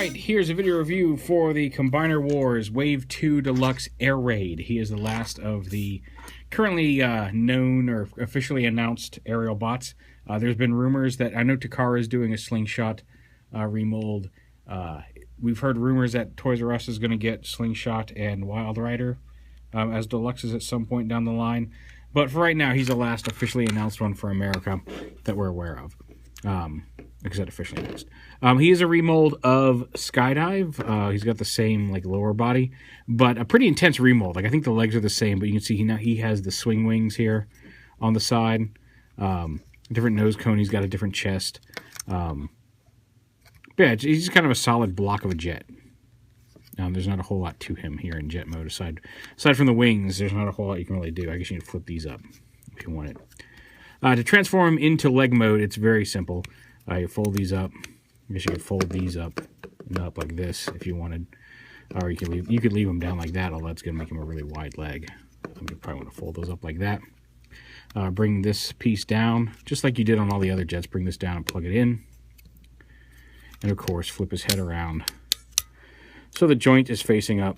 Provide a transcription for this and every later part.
Alright, here's a video review for the Combiner Wars Wave 2 Deluxe Air Raid. He is the last of the currently known or officially announced aerial bots. There's been rumors that, I know Takara is doing a Slingshot remold. We've heard rumors that Toys R Us is going to get Slingshot and Wild Rider as Deluxes at some point down the line. But for right now, he's the last officially announced one for America that we're aware of. Like I said, officially announced. He is a remold of Skydive. He's got the same like lower body, but a pretty intense remold. Like I think the legs are the same, but you can see he has the swing wings here on the side. Different nose cone. He's got a different chest. Yeah, he's just kind of a solid block of a jet. There's not a whole lot to him here in jet mode. Aside from the wings, there's not a whole lot you can really do. I guess you can flip these up if you want it. To transform him into leg mode, it's very simple. You fold these up. I guess you could fold these up and up like this if you wanted. Or you could leave them down like that, although that's going to make him a really wide leg. You probably want to fold those up like that. Bring this piece down, just like you did on all the other jets. Bring this down and plug it in. And of course, flip his head around so the joint is facing up.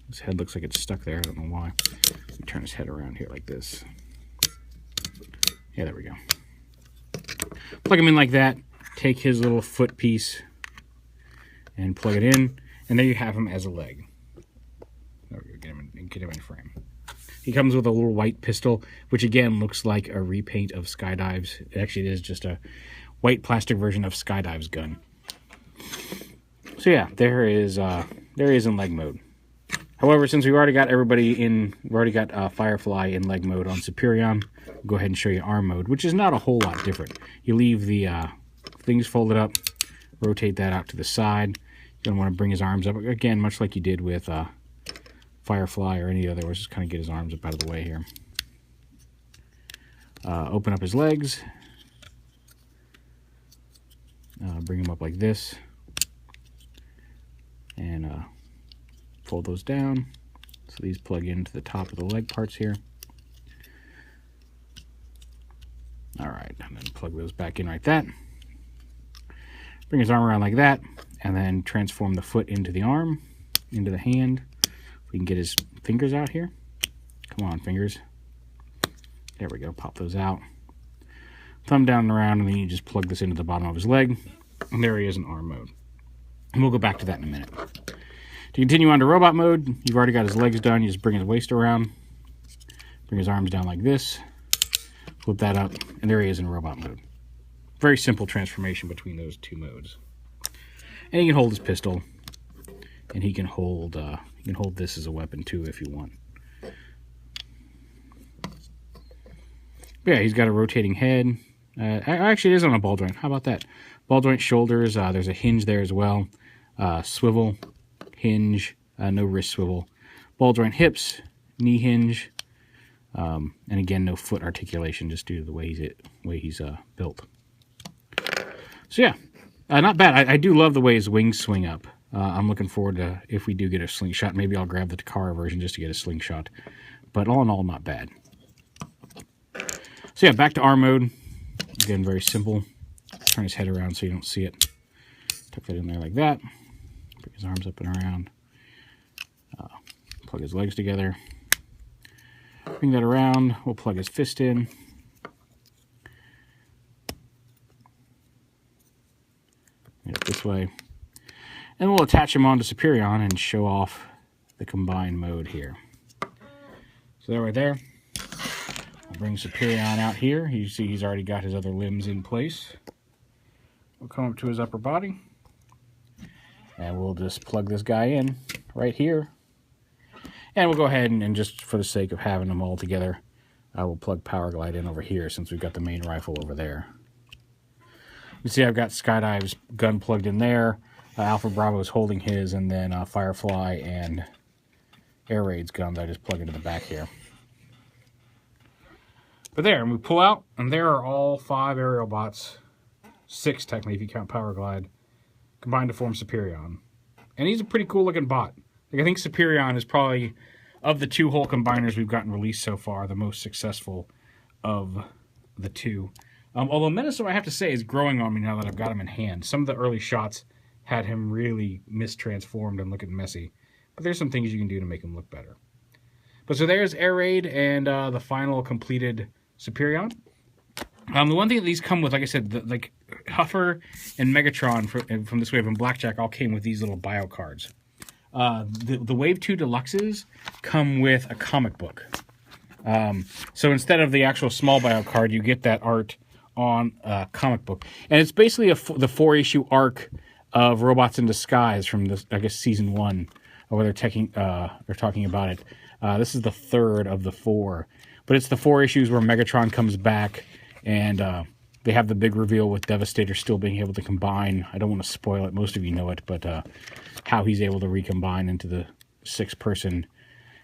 His head looks like it's stuck there. I don't know why. Let me turn his head around here like this. Yeah, there we go. Plug him in like that. Take his little foot piece and plug it in. And there you have him as a leg. There we go. Get him in frame. He comes with a little white pistol, which again looks like a repaint of Skydive's. Actually, it is just a white plastic version of Skydive's gun. So yeah, there he is in leg mode. However, since we've already got Firefly in leg mode on Superion, we'll go ahead and show you arm mode, which is not a whole lot different. You leave the things folded up, rotate that out to the side. You're going to want to bring his arms up, again, much like you did with Firefly or any other. We'll just kind of get his arms up out of the way here. Open up his legs. Bring him up like this. And fold those down. So these plug into the top of the leg parts here. Alright, and then plug those back in like that. Bring his arm around like that. And then transform the foot into the arm, into the hand. We can get his fingers out here. Come on, fingers. There we go, pop those out. Thumb down and around, and then you just plug this into the bottom of his leg. And there he is in arm mode. And we'll go back to that in a minute. To continue on to robot mode, you've already got his legs done. You just bring his waist around, bring his arms down like this, flip that up, and there he is in robot mode. Very simple transformation between those two modes. And he can hold his pistol, and he can hold this as a weapon too if you want. But yeah, he's got a rotating head. Actually, it is on a ball joint. How about that? Ball joint shoulders. There's a hinge there as well. Swivel, hinge, no wrist swivel. Ball joint hips, knee hinge, and again, no foot articulation just due to the way he's built. So yeah, not bad. I do love the way his wings swing up. I'm looking forward to, if we do get a Slingshot, maybe I'll grab the Takara version just to get a Slingshot. But all in all, not bad. So yeah, back to arm mode. Again, very simple. Turn his head around so you don't see it. Tuck that in there like that. Bring his arms up and around. Plug his legs together. Bring that around. We'll plug his fist in. Get it this way. And we'll attach him onto Superion and show off the combined mode here. So there, right there. We'll bring Superion out here. You see he's already got his other limbs in place. We'll come up to his upper body. And we'll just plug this guy in right here. And we'll go ahead and just for the sake of having them all together, I will plug Power Glide in over here since we've got the main rifle over there. You see I've got Skydive's gun plugged in there. Alpha Bravo is holding his, and then Firefly and Air Raid's gun that I just plug into the back here. But there, and we pull out, and there are all 5 aerial bots. 6 technically if you count Power Glide, combined to form Superion. And he's a pretty cool looking bot. Like, I think Superion is probably, of the 2 whole combiners we've gotten released so far, the most successful of the 2. Although Menacer, I have to say, is growing on me now that I've got him in hand. Some of the early shots had him really mistransformed and looking messy. But there's some things you can do to make him look better. But so there's Air Raid and the final completed Superion. The one thing that these come with, like I said, like Huffer and Megatron from this wave and Blackjack all came with these little bio cards. The Wave 2 Deluxes come with a comic book. So instead of the actual small bio card, you get that art on a comic book. And it's basically the 4-issue arc of Robots in Disguise from, this, I guess, Season 1, where they're talking about it. This is the 3rd of the 4. But it's the 4 issues where Megatron comes back, and they have the big reveal with Devastator still being able to combine. I don't want to spoil it. Most of you know it, but how he's able to recombine into the 6-person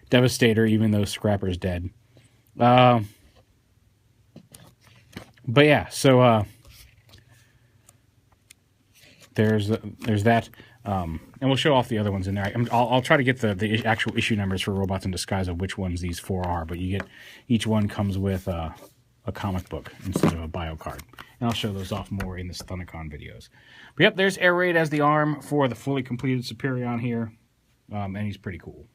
Devastator, even though Scrapper's dead. But yeah, so there's that. And we'll show off the other ones in there. I'll try to get the actual issue numbers for Robots in Disguise of which ones these 4 are, but you get each one comes with a comic book instead of a bio card. And I'll show those off more in the Stunnicon videos. But yep, there's Air Raid as the arm for the fully completed Superion here, and he's pretty cool.